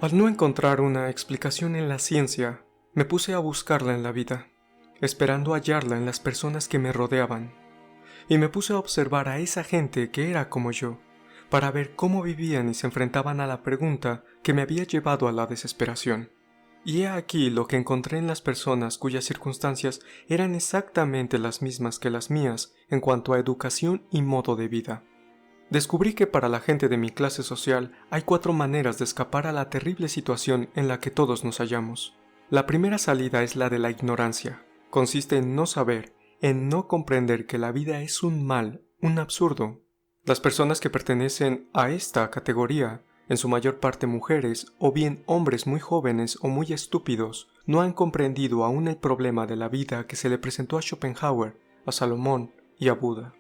Al no encontrar una explicación en la ciencia, me puse a buscarla en la vida, esperando hallarla en las personas que me rodeaban, y me puse a observar a esa gente que era como yo, para ver cómo vivían y se enfrentaban a la pregunta que me había llevado a la desesperación. Y he aquí lo que encontré en las personas cuyas circunstancias eran exactamente las mismas que las mías en cuanto a educación y modo de vida. Descubrí que para la gente de mi clase social hay 4 maneras de escapar a la terrible situación en la que todos nos hallamos. La primera salida es la de la ignorancia. Consiste en no saber, en no comprender que la vida es un mal, un absurdo. Las personas que pertenecen a esta categoría, en su mayor parte mujeres o bien hombres muy jóvenes o muy estúpidos, no han comprendido aún el problema de la vida que se le presentó a Schopenhauer, a Salomón y a Buda.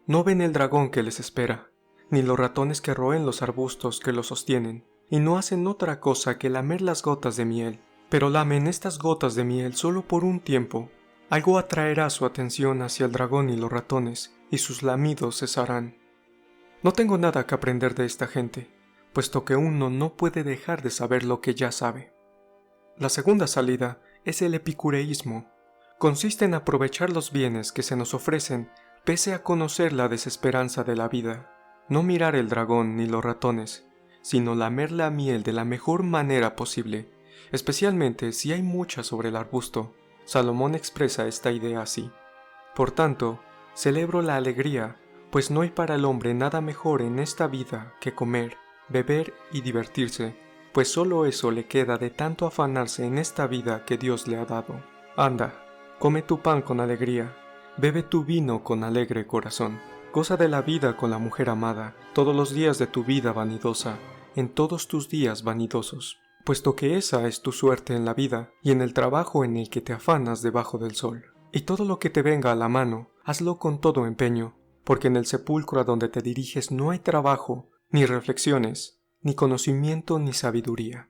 No ven el dragón que les espera, ni los ratones que roen los arbustos que los sostienen, y no hacen otra cosa que lamer las gotas de miel, pero lamen estas gotas de miel solo por un tiempo. Algo atraerá su atención hacia el dragón y los ratones, y sus lamidos cesarán. No tengo nada que aprender de esta gente, puesto que uno no puede dejar de saber lo que ya sabe. La segunda salida es el epicureísmo. Consiste en aprovechar los bienes que se nos ofrecen pese a conocer la desesperanza de la vida, no mirar el dragón ni los ratones, sino lamer la miel de la mejor manera posible, especialmente si hay mucha sobre el arbusto. Salomón expresa esta idea así: por tanto, celebro la alegría, pues no hay para el hombre nada mejor en esta vida que comer, beber y divertirse, pues solo eso le queda de tanto afanarse en esta vida que Dios le ha dado. Anda, come tu pan con alegría, bebe tu vino con alegre corazón. Goza de la vida con la mujer amada, todos los días de tu vida vanidosa, en todos tus días vanidosos, puesto que esa es tu suerte en la vida y en el trabajo en el que te afanas debajo del sol. Y todo lo que te venga a la mano, hazlo con todo empeño, porque en el sepulcro a donde te diriges no hay trabajo, ni reflexiones, ni conocimiento ni sabiduría.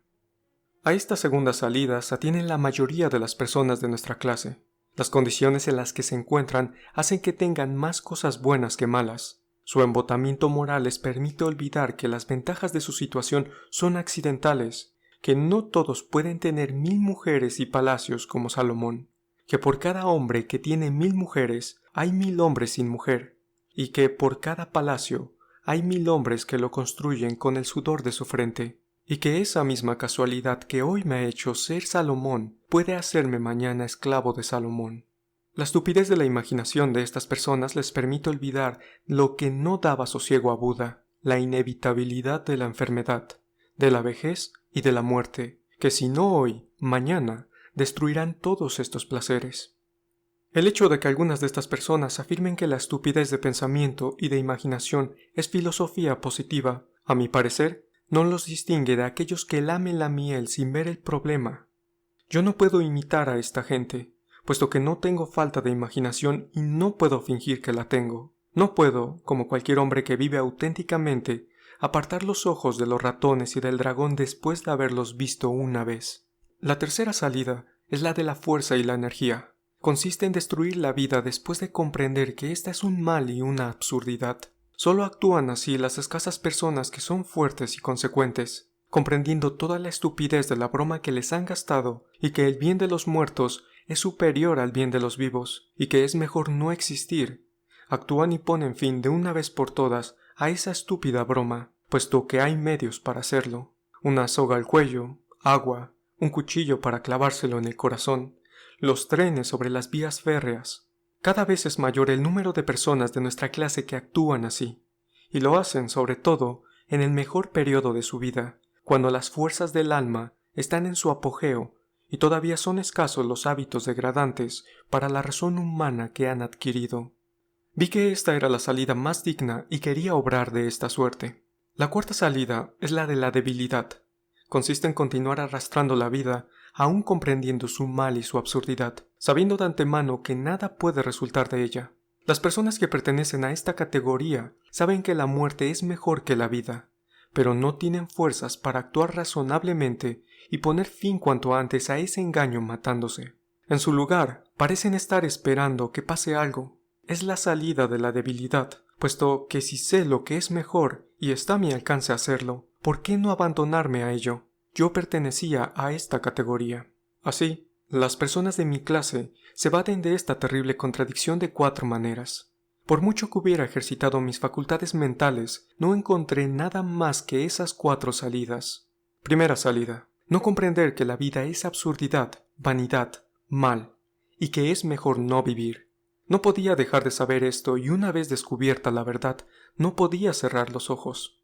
A esta segunda salida se atienen la mayoría de las personas de nuestra clase. Las condiciones en las que se encuentran hacen que tengan más cosas buenas que malas. Su embotamiento moral les permite olvidar que las ventajas de su situación son accidentales, que no todos pueden tener 1000 mujeres y palacios como Salomón, que por cada hombre que tiene 1000 mujeres hay 1000 hombres sin mujer, y que por cada palacio hay 1000 hombres que lo construyen con el sudor de su frente, y que esa misma casualidad que hoy me ha hecho ser Salomón puede hacerme mañana esclavo de Salomón. La estupidez de la imaginación de estas personas les permite olvidar lo que no daba sosiego a Buda, la inevitabilidad de la enfermedad, de la vejez y de la muerte, que si no hoy, mañana, destruirán todos estos placeres. El hecho de que algunas de estas personas afirmen que la estupidez de pensamiento y de imaginación es filosofía positiva, a mi parecer, no los distingue de aquellos que lamen la miel sin ver el problema. Yo no puedo imitar a esta gente, puesto que no tengo falta de imaginación y no puedo fingir que la tengo. No puedo, como cualquier hombre que vive auténticamente, apartar los ojos de los ratones y del dragón después de haberlos visto una vez. La tercera salida es la de la fuerza y la energía. Consiste en destruir la vida después de comprender que esta es un mal y una absurdidad. Solo actúan así las escasas personas que son fuertes y consecuentes, comprendiendo toda la estupidez de la broma que les han gastado y que el bien de los muertos es superior al bien de los vivos y que es mejor no existir. Actúan y ponen fin de una vez por todas a esa estúpida broma, puesto que hay medios para hacerlo: una soga al cuello, agua, un cuchillo para clavárselo en el corazón, los trenes sobre las vías férreas. Cada vez es mayor el número de personas de nuestra clase que actúan así, y lo hacen sobre todo en el mejor periodo de su vida, cuando las fuerzas del alma están en su apogeo y todavía son escasos los hábitos degradantes para la razón humana que han adquirido. Vi que esta era la salida más digna y quería obrar de esta suerte. La cuarta salida es la de la debilidad. Consiste en continuar arrastrando la vida, aún comprendiendo su mal y su absurdidad, sabiendo de antemano que nada puede resultar de ella. Las personas que pertenecen a esta categoría saben que la muerte es mejor que la vida, pero no tienen fuerzas para actuar razonablemente y poner fin cuanto antes a ese engaño matándose. En su lugar, parecen estar esperando que pase algo. Es la salida de la debilidad, puesto que si sé lo que es mejor y está a mi alcance hacerlo, ¿por qué no abandonarme a ello? yo pertenecía a esta categoría. Así, las personas de mi clase se evaden de esta terrible contradicción de 4 maneras. Por mucho que hubiera ejercitado mis facultades mentales, no encontré nada más que esas 4 salidas. Primera salida: no comprender que la vida es absurdidad, vanidad, mal, y que es mejor no vivir. No podía dejar de saber esto, y una vez descubierta la verdad, no podía cerrar los ojos.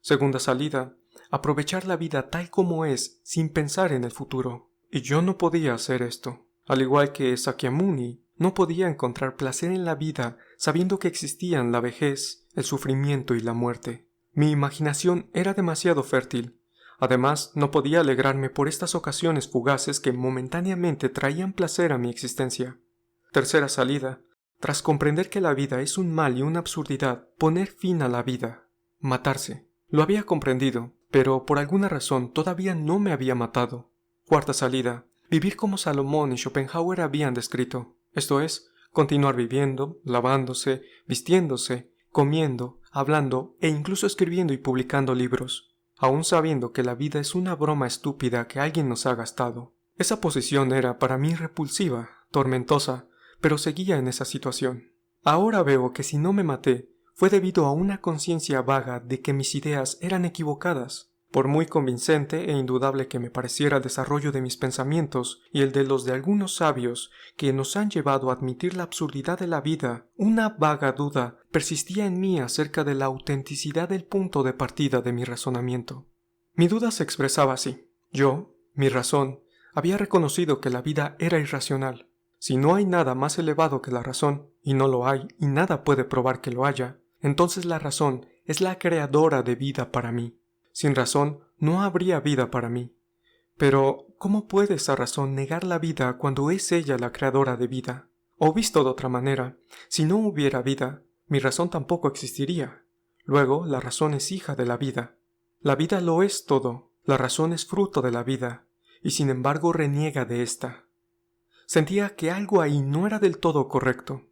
Segunda salida: aprovechar la vida tal como es, sin pensar en el futuro. Y yo no podía hacer esto. Al igual que Sakyamuni, no podía encontrar placer en la vida sabiendo que existían la vejez, el sufrimiento y la muerte. Mi imaginación era demasiado fértil. Además, no podía alegrarme por estas ocasiones fugaces que momentáneamente traían placer a mi existencia. Tercera salida: tras comprender que la vida es un mal y una absurdidad, poner fin a la vida. Matarse. Lo había comprendido, pero por alguna razón todavía no me había matado. Cuarta salida: vivir como Salomón y Schopenhauer habían descrito. Esto es, continuar viviendo, lavándose, vistiéndose, comiendo, hablando e incluso escribiendo y publicando libros, aún sabiendo que la vida es una broma estúpida que alguien nos ha gastado. Esa posición era para mí repulsiva, tormentosa, pero seguía en esa situación. Ahora veo que si no me maté, fue debido a una conciencia vaga de que mis ideas eran equivocadas. Por muy convincente e indudable que me pareciera el desarrollo de mis pensamientos y el de los de algunos sabios que nos han llevado a admitir la absurdidad de la vida, una vaga duda persistía en mí acerca de la autenticidad del punto de partida de mi razonamiento. Mi duda se expresaba así. Yo, mi razón, había reconocido que la vida era irracional. Si no hay nada más elevado que la razón, y no lo hay, y nada puede probar que lo haya, entonces la razón es la creadora de vida para mí. Sin razón, no habría vida para mí. Pero, ¿cómo puede esa razón negar la vida cuando es ella la creadora de vida? O visto de otra manera, si no hubiera vida, mi razón tampoco existiría. Luego, la razón es hija de la vida. La vida lo es todo, la razón es fruto de la vida, y sin embargo reniega de ésta. Sentía que algo ahí no era del todo correcto.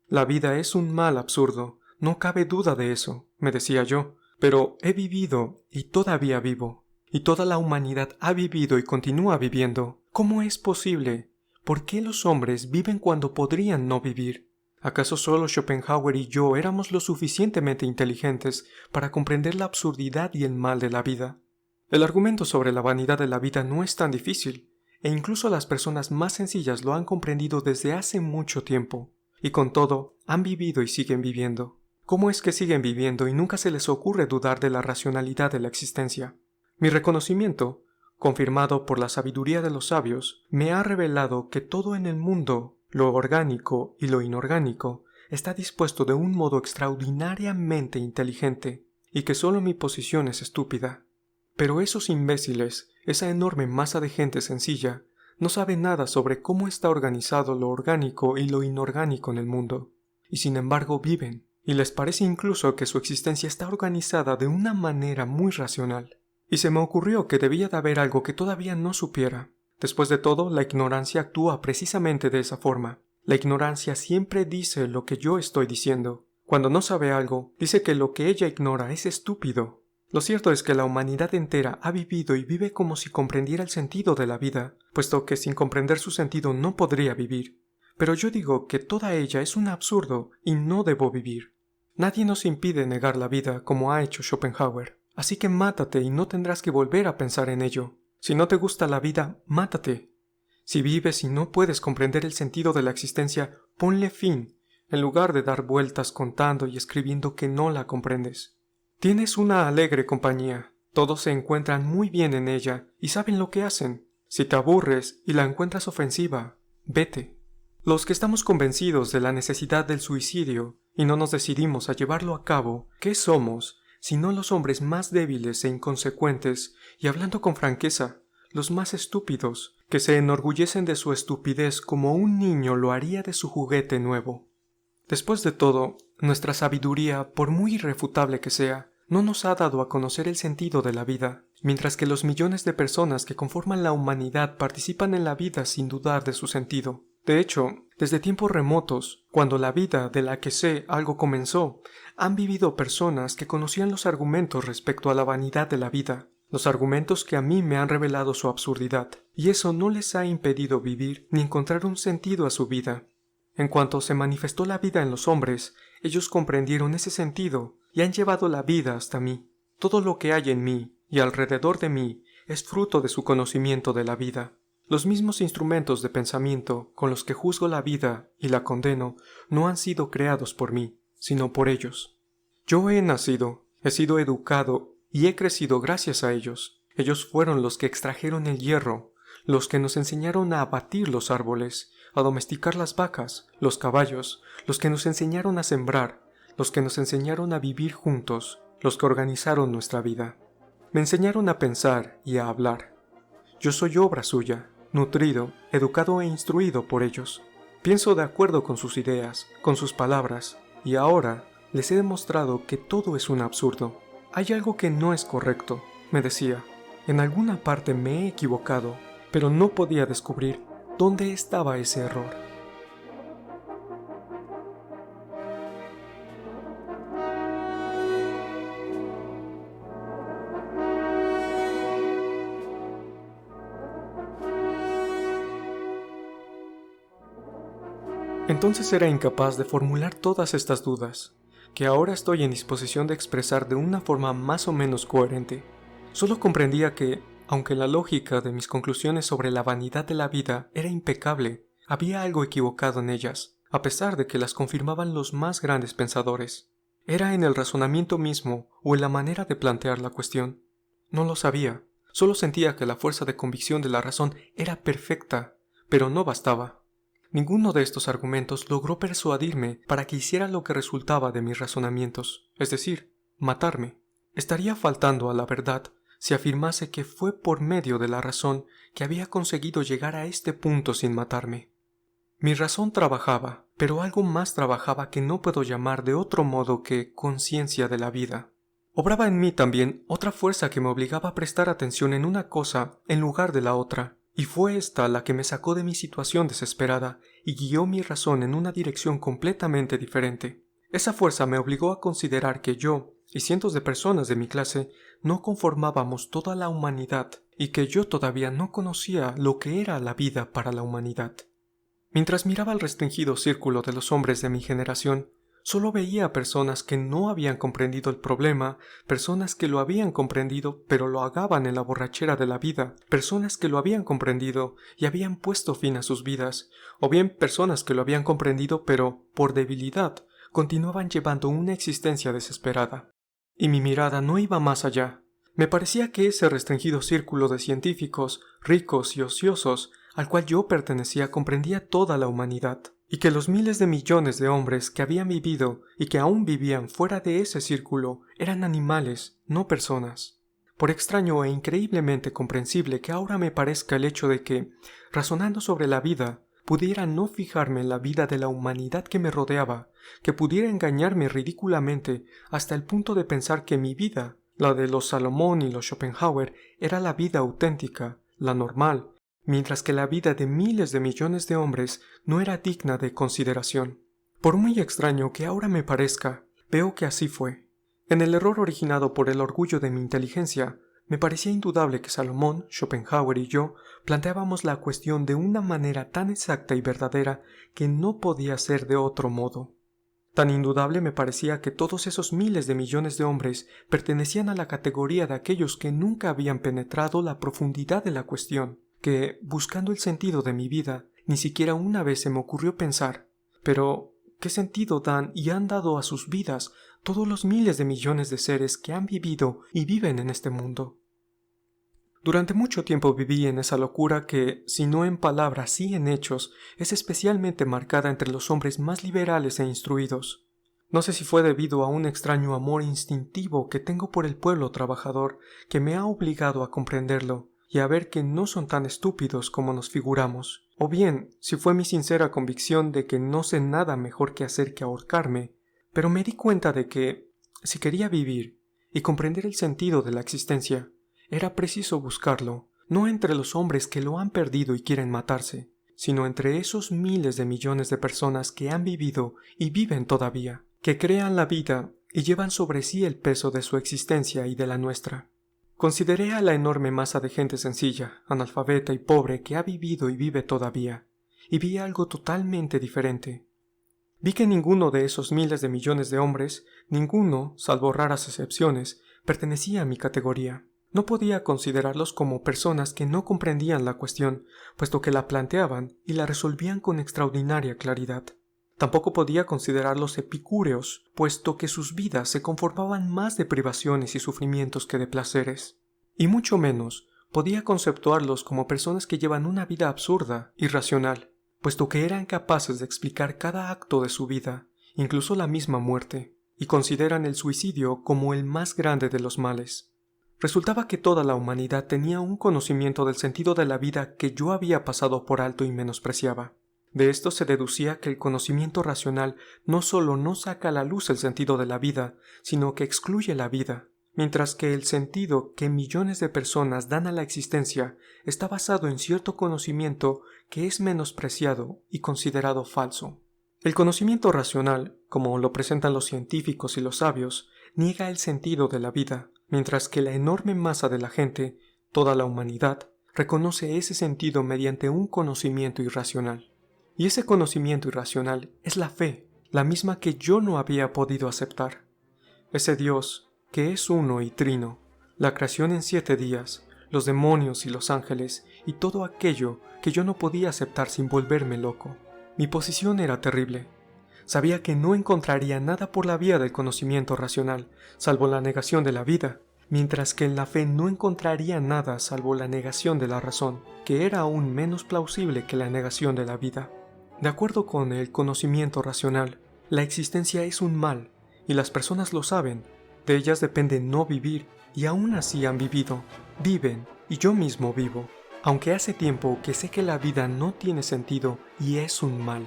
La vida es un mal absurdo, no cabe duda de eso, me decía yo. Pero he vivido y todavía vivo, y toda la humanidad ha vivido y continúa viviendo. ¿Cómo es posible? ¿Por qué los hombres viven cuando podrían no vivir? ¿Acaso solo Schopenhauer y yo éramos lo suficientemente inteligentes para comprender la absurdidad y el mal de la vida? El argumento sobre la vanidad de la vida no es tan difícil, e incluso las personas más sencillas lo han comprendido desde hace mucho tiempo, y con todo han vivido y siguen viviendo. ¿Cómo es que siguen viviendo y nunca se les ocurre dudar de la racionalidad de la existencia? Mi reconocimiento, confirmado por la sabiduría de los sabios, me ha revelado que todo en el mundo, lo orgánico y lo inorgánico, está dispuesto de un modo extraordinariamente inteligente, y que solo mi posición es estúpida. Pero esos imbéciles, esa enorme masa de gente sencilla, no saben nada sobre cómo está organizado lo orgánico y lo inorgánico en el mundo, y sin embargo viven. Y les parece incluso que su existencia está organizada de una manera muy racional. Y se me ocurrió que debía de haber algo que todavía no supiera. Después de todo, la ignorancia actúa precisamente de esa forma. La ignorancia siempre dice lo que yo estoy diciendo. Cuando no sabe algo, dice que lo que ella ignora es estúpido. Lo cierto es que la humanidad entera ha vivido y vive como si comprendiera el sentido de la vida, puesto que sin comprender su sentido no podría vivir. Pero yo digo que toda ella es un absurdo y no debo vivir. Nadie nos impide negar la vida como ha hecho Schopenhauer. Así que mátate y no tendrás que volver a pensar en ello. Si no te gusta la vida, mátate. Si vives y no puedes comprender el sentido de la existencia, ponle fin, en lugar de dar vueltas contando y escribiendo que no la comprendes. Tienes una alegre compañía. Todos se encuentran muy bien en ella y saben lo que hacen. Si te aburres y la encuentras ofensiva, vete. Los que estamos convencidos de la necesidad del suicidio y no nos decidimos a llevarlo a cabo, ¿qué somos, sino los hombres más débiles e inconsecuentes, y hablando con franqueza, los más estúpidos, que se enorgullecen de su estupidez como un niño lo haría de su juguete nuevo? Después de todo, nuestra sabiduría, por muy irrefutable que sea, no nos ha dado a conocer el sentido de la vida, mientras que los millones de personas que conforman la humanidad participan en la vida sin dudar de su sentido. De hecho, desde tiempos remotos, cuando la vida de la que sé algo comenzó, han vivido personas que conocían los argumentos respecto a la vanidad de la vida. los argumentos que a mí me han revelado su absurdidad, y eso no les ha impedido vivir ni encontrar un sentido a su vida. En cuanto se manifestó la vida en los hombres, ellos comprendieron ese sentido y han llevado la vida hasta mí. Todo lo que hay en mí y alrededor de mí es fruto de su conocimiento de la vida. Los mismos instrumentos de pensamiento con los que juzgo la vida y la condeno no han sido creados por mí, sino por ellos. Yo he nacido, he sido educado y he crecido gracias a ellos. Ellos fueron los que extrajeron el hierro, los que nos enseñaron a abatir los árboles, a domesticar las vacas, los caballos, los que nos enseñaron a sembrar, los que nos enseñaron a vivir juntos, los que organizaron nuestra vida. Me enseñaron a pensar y a hablar. Yo soy obra suya, nutrido, educado e instruido por ellos. Pienso de acuerdo con sus ideas, con sus palabras, y ahora les he demostrado que todo es un absurdo. Hay algo que no es correcto, me decía. En alguna parte me he equivocado, pero no podía descubrir dónde estaba ese error. Entonces era incapaz de formular todas estas dudas, que ahora estoy en disposición de expresar de una forma más o menos coherente. Solo comprendía que, aunque la lógica de mis conclusiones sobre la vanidad de la vida era impecable, había algo equivocado en ellas, a pesar de que las confirmaban los más grandes pensadores. ¿Era en el razonamiento mismo o en la manera de plantear la cuestión? No lo sabía, solo sentía que la fuerza de convicción de la razón era perfecta, pero no bastaba. Ninguno de estos argumentos logró persuadirme para que hiciera lo que resultaba de mis razonamientos, es decir, matarme. Estaría faltando a la verdad si afirmase que fue por medio de la razón que había conseguido llegar a este punto sin matarme. Mi razón trabajaba, pero algo más trabajaba que no puedo llamar de otro modo que conciencia de la vida. Obraba en mí también otra fuerza que me obligaba a prestar atención en una cosa en lugar de la otra, y fue esta la que me sacó de mi situación desesperada y guió mi razón en una dirección completamente diferente. Esa fuerza me obligó a considerar que yo y cientos de personas de mi clase no conformábamos toda la humanidad y que yo todavía no conocía lo que era la vida para la humanidad. Mientras miraba al restringido círculo de los hombres de mi generación, solo veía personas que no habían comprendido el problema, personas que lo habían comprendido pero lo agaban en la borrachera de la vida, personas que lo habían comprendido y habían puesto fin a sus vidas, o bien personas que lo habían comprendido pero, por debilidad, continuaban llevando una existencia desesperada. Y mi mirada no iba más allá. Me parecía que ese restringido círculo de científicos, ricos y ociosos, al cual yo pertenecía, comprendía toda la humanidad, y que los miles de millones de hombres que habían vivido y que aún vivían fuera de ese círculo eran animales, no personas. Por extraño e increíblemente comprensible que ahora me parezca el hecho de que, razonando sobre la vida, pudiera no fijarme en la vida de la humanidad que me rodeaba, que pudiera engañarme ridículamente hasta el punto de pensar que mi vida, la de los Salomón y los Schopenhauer, era la vida auténtica, la normal, mientras que la vida de miles de millones de hombres no era digna de consideración. Por muy extraño que ahora me parezca, veo que así fue. En el error originado por el orgullo de mi inteligencia, me parecía indudable que Salomón, Schopenhauer y yo planteábamos la cuestión de una manera tan exacta y verdadera que no podía ser de otro modo. Tan indudable me parecía que todos esos miles de millones de hombres pertenecían a la categoría de aquellos que nunca habían penetrado la profundidad de la cuestión, que, buscando el sentido de mi vida, ni siquiera una vez se me ocurrió pensar, pero ¿qué sentido dan y han dado a sus vidas todos los miles de millones de seres que han vivido y viven en este mundo? Durante mucho tiempo viví en esa locura que, si no en palabras sí en hechos, es especialmente marcada entre los hombres más liberales e instruidos. No sé si fue debido a un extraño amor instintivo que tengo por el pueblo trabajador que me ha obligado a comprenderlo y a ver que no son tan estúpidos como nos figuramos, o bien si fue mi sincera convicción de que no sé nada mejor que hacer que ahorcarme, pero me di cuenta de que, si quería vivir y comprender el sentido de la existencia, era preciso buscarlo, no entre los hombres que lo han perdido y quieren matarse, sino entre esos miles de millones de personas que han vivido y viven todavía, que crean la vida y llevan sobre sí el peso de su existencia y de la nuestra. Consideré a la enorme masa de gente sencilla, analfabeta y pobre que ha vivido y vive todavía, y vi algo totalmente diferente. Vi que ninguno de esos miles de millones de hombres, ninguno, salvo raras excepciones, pertenecía a mi categoría. No podía considerarlos como personas que no comprendían la cuestión, puesto que la planteaban y la resolvían con extraordinaria claridad. Tampoco podía considerarlos epicúreos, puesto que sus vidas se conformaban más de privaciones y sufrimientos que de placeres. Y mucho menos podía conceptuarlos como personas que llevan una vida absurda, irracional, puesto que eran capaces de explicar cada acto de su vida, incluso la misma muerte, y consideran el suicidio como el más grande de los males. Resultaba que toda la humanidad tenía un conocimiento del sentido de la vida que yo había pasado por alto y menospreciaba. De esto se deducía que el conocimiento racional no solo no saca a la luz el sentido de la vida, sino que excluye la vida, mientras que el sentido que millones de personas dan a la existencia está basado en cierto conocimiento que es menospreciado y considerado falso. El conocimiento racional, como lo presentan los científicos y los sabios, niega el sentido de la vida, mientras que la enorme masa de la gente, toda la humanidad, reconoce ese sentido mediante un conocimiento irracional. Y ese conocimiento irracional es la fe, la misma que yo no había podido aceptar. Ese Dios, que es uno y trino, la creación en 7 días, los demonios y los ángeles, y todo aquello que yo no podía aceptar sin volverme loco. Mi posición era terrible. Sabía que no encontraría nada por la vía del conocimiento racional, salvo la negación de la vida, mientras que en la fe no encontraría nada salvo la negación de la razón, que era aún menos plausible que la negación de la vida. De acuerdo con el conocimiento racional, la existencia es un mal, y las personas lo saben. De ellas depende no vivir, y aún así han vivido, viven, y yo mismo vivo, aunque hace tiempo que sé que la vida no tiene sentido y es un mal.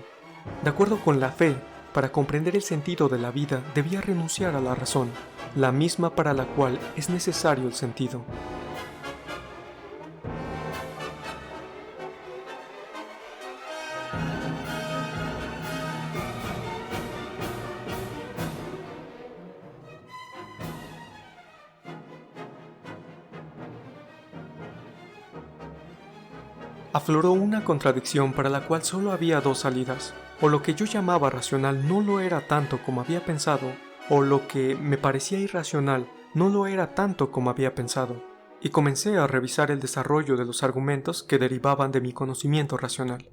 De acuerdo con la fe, para comprender el sentido de la vida debía renunciar a la razón, la misma para la cual es necesario el sentido. Afloró una contradicción para la cual solo había 2 salidas. O lo que yo llamaba racional no lo era tanto como había pensado, o lo que me parecía irracional no lo era tanto como había pensado. Y comencé a revisar el desarrollo de los argumentos que derivaban de mi conocimiento racional.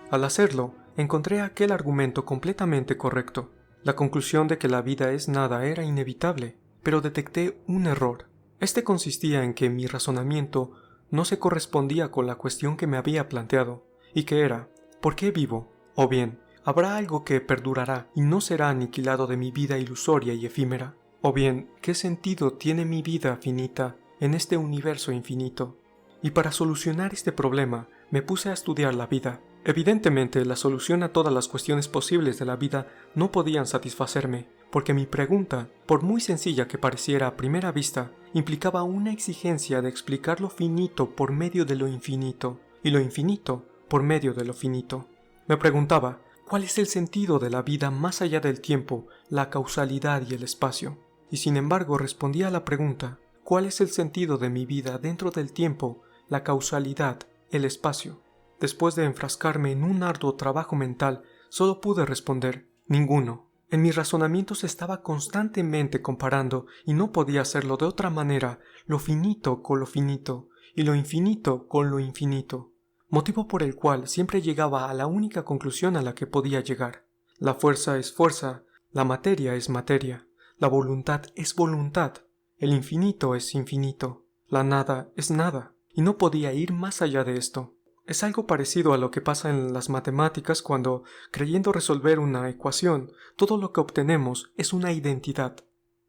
Al hacerlo, encontré aquel argumento completamente correcto. La conclusión de que la vida es nada era inevitable, pero detecté un error. Este consistía en que mi razonamiento no se correspondía con la cuestión que me había planteado, y que era, ¿por qué vivo? O bien, ¿habrá algo que perdurará y no será aniquilado de mi vida ilusoria y efímera? O bien, ¿qué sentido tiene mi vida finita en este universo infinito? Y para solucionar este problema, me puse a estudiar la vida. Evidentemente, la solución a todas las cuestiones posibles de la vida no podían satisfacerme, porque mi pregunta, por muy sencilla que pareciera a primera vista, implicaba una exigencia de explicar lo finito por medio de lo infinito, y lo infinito por medio de lo finito. Me preguntaba, ¿cuál es el sentido de la vida más allá del tiempo, la causalidad y el espacio? Y sin embargo respondía a la pregunta, ¿cuál es el sentido de mi vida dentro del tiempo, la causalidad, el espacio? Después de enfrascarme en un arduo trabajo mental, solo pude responder, ninguno. En mis razonamientos estaba constantemente comparando, y no podía hacerlo de otra manera, lo finito con lo finito, y lo infinito con lo infinito, motivo por el cual siempre llegaba a la única conclusión a la que podía llegar. La fuerza es fuerza, la materia es materia, la voluntad es voluntad, el infinito es infinito, la nada es nada, y no podía ir más allá de esto. Es algo parecido a lo que pasa en las matemáticas cuando, creyendo resolver una ecuación, todo lo que obtenemos es una identidad.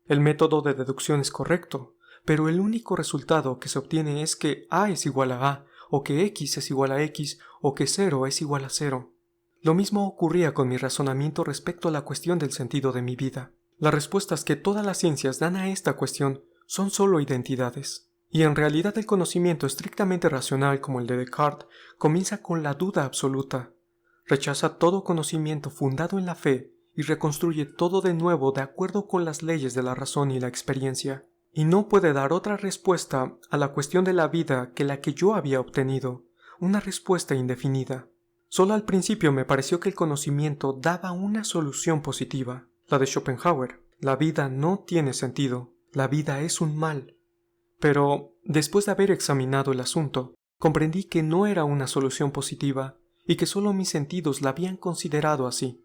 El método de deducción es correcto, pero el único resultado que se obtiene es que A es igual a A, o que X es igual a X, o que 0 es igual a 0. Lo mismo ocurría con mi razonamiento respecto a la cuestión del sentido de mi vida. Las respuestas que todas las ciencias dan a esta cuestión son solo identidades. Y en realidad el conocimiento estrictamente racional como el de Descartes comienza con la duda absoluta. Rechaza todo conocimiento fundado en la fe y reconstruye todo de nuevo de acuerdo con las leyes de la razón y la experiencia. y no puede dar otra respuesta a la cuestión de la vida que la que yo había obtenido, una respuesta indefinida. Solo al principio me pareció que el conocimiento daba una solución positiva, la de Schopenhauer. La vida no tiene sentido, la vida es un mal. Pero, después de haber examinado el asunto, comprendí que no era una solución positiva y que solo mis sentidos la habían considerado así.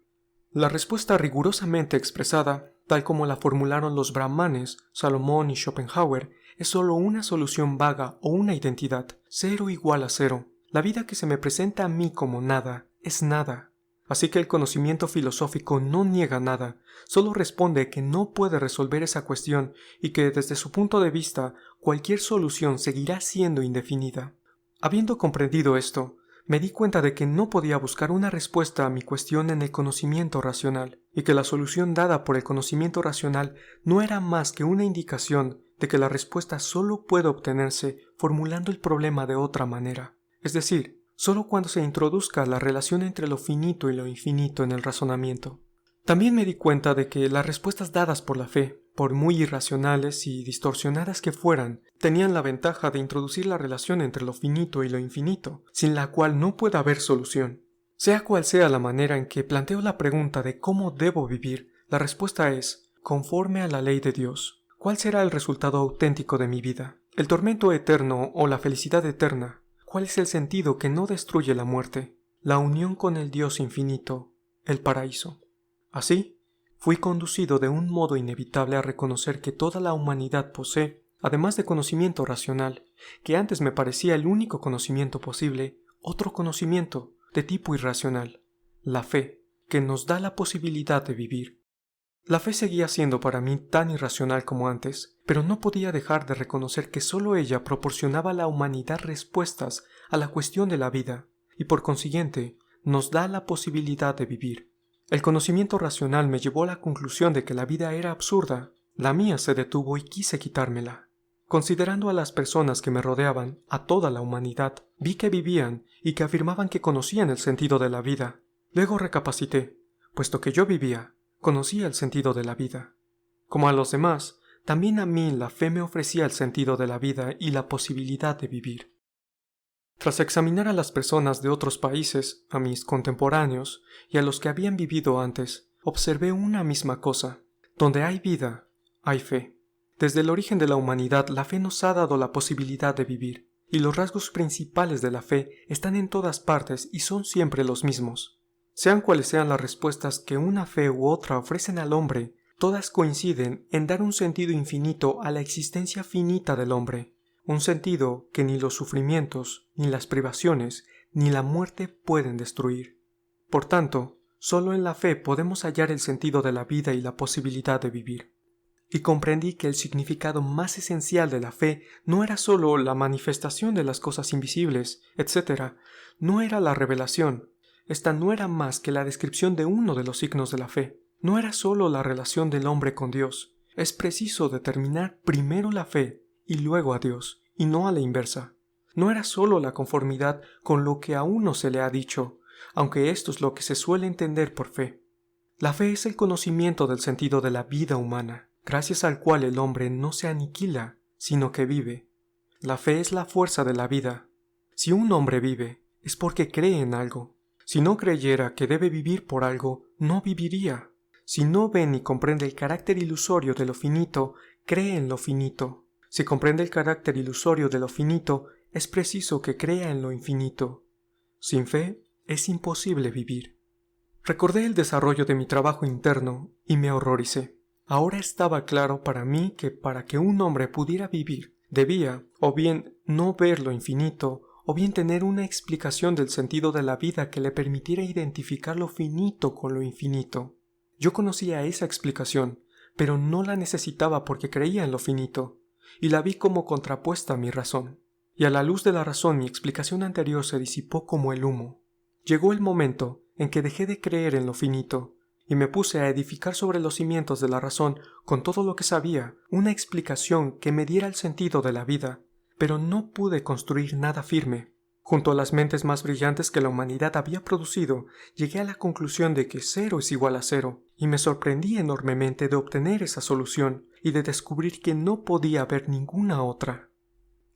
La respuesta rigurosamente expresada, tal como la formularon los brahmanes, Salomón y Schopenhauer, es solo una solución vaga o una identidad, 0 igual a 0. La vida que se me presenta a mí como nada, es nada. Así que el conocimiento filosófico no niega nada, solo responde que no puede resolver esa cuestión y que desde su punto de vista cualquier solución seguirá siendo indefinida. Habiendo comprendido esto, me di cuenta de que no podía buscar una respuesta a mi cuestión en el conocimiento racional, y que la solución dada por el conocimiento racional no era más que una indicación de que la respuesta solo puede obtenerse formulando el problema de otra manera. Es decir, solo cuando se introduzca la relación entre lo finito y lo infinito en el razonamiento. También me di cuenta de que las respuestas dadas por la fe, por muy irracionales y distorsionadas que fueran, tenían la ventaja de introducir la relación entre lo finito y lo infinito, sin la cual no puede haber solución. Sea cual sea la manera en que planteo la pregunta de cómo debo vivir, la respuesta es, conforme a la ley de Dios. ¿Cuál será el resultado auténtico de mi vida? ¿El tormento eterno o la felicidad eterna? ¿Cuál es el sentido que no destruye la muerte? La unión con el Dios infinito, el paraíso. Así, fui conducido de un modo inevitable a reconocer que toda la humanidad posee, además de conocimiento racional, que antes me parecía el único conocimiento posible, otro conocimiento de tipo irracional, la fe, que nos da la posibilidad de vivir. La fe seguía siendo para mí tan irracional como antes, pero no podía dejar de reconocer que solo ella proporcionaba a la humanidad respuestas a la cuestión de la vida, y por consiguiente nos da la posibilidad de vivir. El conocimiento racional me llevó a la conclusión de que la vida era absurda. La mía se detuvo y quise quitármela. Considerando a las personas que me rodeaban, a toda la humanidad, vi que vivían y que afirmaban que conocían el sentido de la vida. Luego recapacité, puesto que yo vivía, conocía el sentido de la vida. Como a los demás, también a mí la fe me ofrecía el sentido de la vida y la posibilidad de vivir. Tras examinar a las personas de otros países, a mis contemporáneos y a los que habían vivido antes, observé una misma cosa. Donde hay vida, hay fe. Desde el origen de la humanidad, la fe nos ha dado la posibilidad de vivir, y los rasgos principales de la fe están en todas partes y son siempre los mismos. Sean cuales sean las respuestas que una fe u otra ofrecen al hombre, todas coinciden en dar un sentido infinito a la existencia finita del hombre. Un sentido que ni los sufrimientos, ni las privaciones, ni la muerte pueden destruir. Por tanto, solo en la fe podemos hallar el sentido de la vida y la posibilidad de vivir. Y comprendí que el significado más esencial de la fe no era solo la manifestación de las cosas invisibles, etc. No era la revelación. Esta no era más que la descripción de uno de los signos de la fe. No era solo la relación del hombre con Dios. Es preciso determinar primero la fe y luego a Dios, y no a la inversa. No era solo la conformidad con lo que a uno se le ha dicho, aunque esto es lo que se suele entender por fe. La fe es el conocimiento del sentido de la vida humana, gracias al cual el hombre no se aniquila, sino que vive. La fe es la fuerza de la vida. Si un hombre vive, es porque cree en algo. Si no creyera que debe vivir por algo, no viviría. Si no ve ni comprende el carácter ilusorio de lo finito, cree en lo finito. Si comprende el carácter ilusorio de lo finito, es preciso que crea en lo infinito. Sin fe, es imposible vivir. Recordé el desarrollo de mi trabajo interno y me horroricé. Ahora estaba claro para mí que para que un hombre pudiera vivir, debía, o bien no ver lo infinito, o bien tener una explicación del sentido de la vida que le permitiera identificar lo finito con lo infinito. Yo conocía esa explicación, pero no la necesitaba porque creía en lo finito, y la vi como contrapuesta a mi razón. Y a la luz de la razón mi explicación anterior se disipó como el humo. Llegó el momento en que dejé de creer en lo finito, y me puse a edificar sobre los cimientos de la razón con todo lo que sabía, una explicación que me diera el sentido de la vida, pero no pude construir nada firme. Junto a las mentes más brillantes que la humanidad había producido, llegué a la conclusión de que 0 es igual a 0, y me sorprendí enormemente de obtener esa solución, y de descubrir que no podía haber ninguna otra.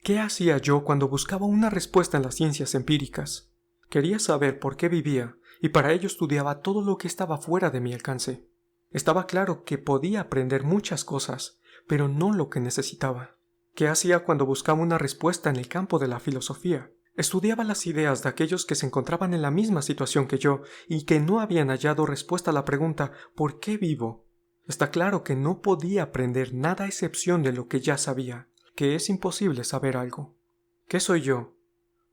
¿Qué hacía yo cuando buscaba una respuesta en las ciencias empíricas? Quería saber por qué vivía, y para ello estudiaba todo lo que estaba fuera de mi alcance. Estaba claro que podía aprender muchas cosas, pero no lo que necesitaba. ¿Qué hacía cuando buscaba una respuesta en el campo de la filosofía? Estudiaba las ideas de aquellos que se encontraban en la misma situación que yo y que no habían hallado respuesta a la pregunta ¿por qué vivo? Está claro que no podía aprender nada a excepción de lo que ya sabía, que es imposible saber algo. ¿Qué soy yo?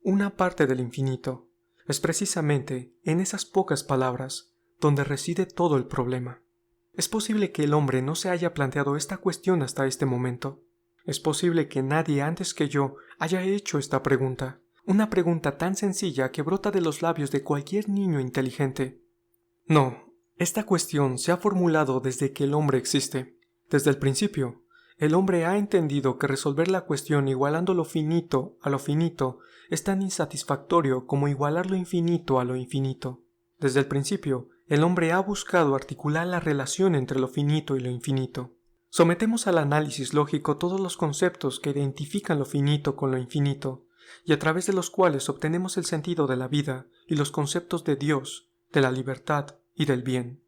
Una parte del infinito. Es precisamente en esas pocas palabras donde reside todo el problema. Es posible que el hombre no se haya planteado esta cuestión hasta este momento. Es posible que nadie antes que yo haya hecho esta pregunta. Una pregunta tan sencilla que brota de los labios de cualquier niño inteligente. No, esta cuestión se ha formulado desde que el hombre existe. Desde el principio, el hombre ha entendido que resolver la cuestión igualando lo finito a lo finito es tan insatisfactorio como igualar lo infinito a lo infinito. Desde el principio, el hombre ha buscado articular la relación entre lo finito y lo infinito. Sometemos al análisis lógico todos los conceptos que identifican lo finito con lo infinito, y a través de los cuales obtenemos el sentido de la vida y los conceptos de Dios, de la libertad y del bien.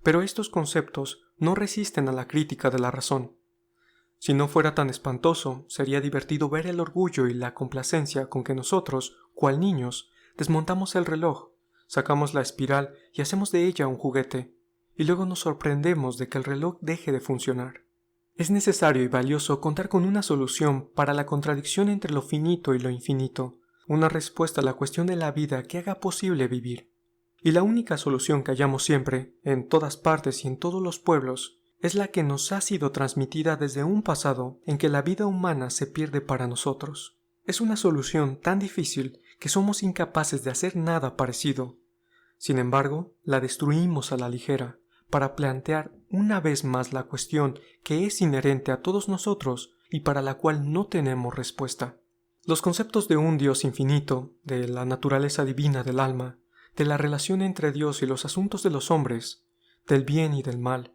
Pero estos conceptos no resisten a la crítica de la razón. Si no fuera tan espantoso, sería divertido ver el orgullo y la complacencia con que nosotros, cual niños, desmontamos el reloj, sacamos la espiral y hacemos de ella un juguete, y luego nos sorprendemos de que el reloj deje de funcionar. Es necesario y valioso contar con una solución para la contradicción entre lo finito y lo infinito, una respuesta a la cuestión de la vida que haga posible vivir. Y la única solución que hallamos siempre, en todas partes y en todos los pueblos, es la que nos ha sido transmitida desde un pasado en que la vida humana se pierde para nosotros. Es una solución tan difícil que somos incapaces de hacer nada parecido. Sin embargo, la destruimos a la ligera, para plantear una vez más la cuestión que es inherente a todos nosotros y para la cual no tenemos respuesta. Los conceptos de un Dios infinito, de la naturaleza divina del alma, de la relación entre Dios y los asuntos de los hombres, del bien y del mal,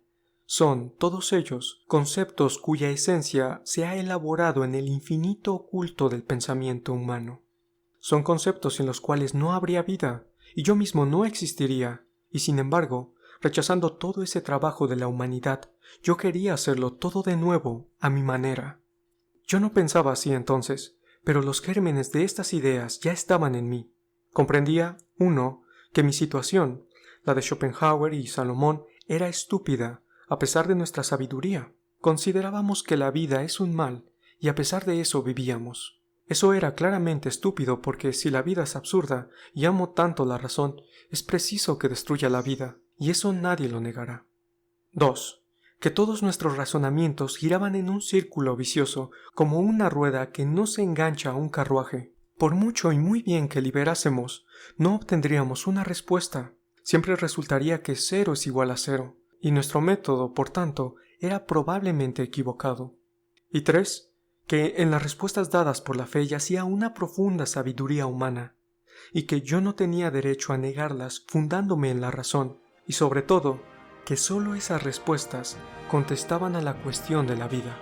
son, todos ellos, conceptos cuya esencia se ha elaborado en el infinito oculto del pensamiento humano. Son conceptos en los cuales no habría vida, y yo mismo no existiría, y sin embargo, rechazando todo ese trabajo de la humanidad, yo quería hacerlo todo de nuevo, a mi manera. Yo no pensaba así entonces, pero los gérmenes de estas ideas ya estaban en mí. Comprendía, 1, que mi situación, la de Schopenhauer y Salomón, era estúpida, a pesar de nuestra sabiduría. Considerábamos que la vida es un mal, y a pesar de eso vivíamos. Eso era claramente estúpido porque si la vida es absurda y amo tanto la razón, es preciso que destruya la vida, y eso nadie lo negará. 2. Que todos nuestros razonamientos giraban en un círculo vicioso, como una rueda que no se engancha a un carruaje. Por mucho y muy bien que liberásemos, no obtendríamos una respuesta. Siempre resultaría que 0 es igual a 0, y nuestro método, por tanto, era probablemente equivocado. Y 3. Que en las respuestas dadas por la fe yacía una profunda sabiduría humana, y que yo no tenía derecho a negarlas fundándome en la razón, y sobre todo, que sólo esas respuestas contestaban a la cuestión de la vida.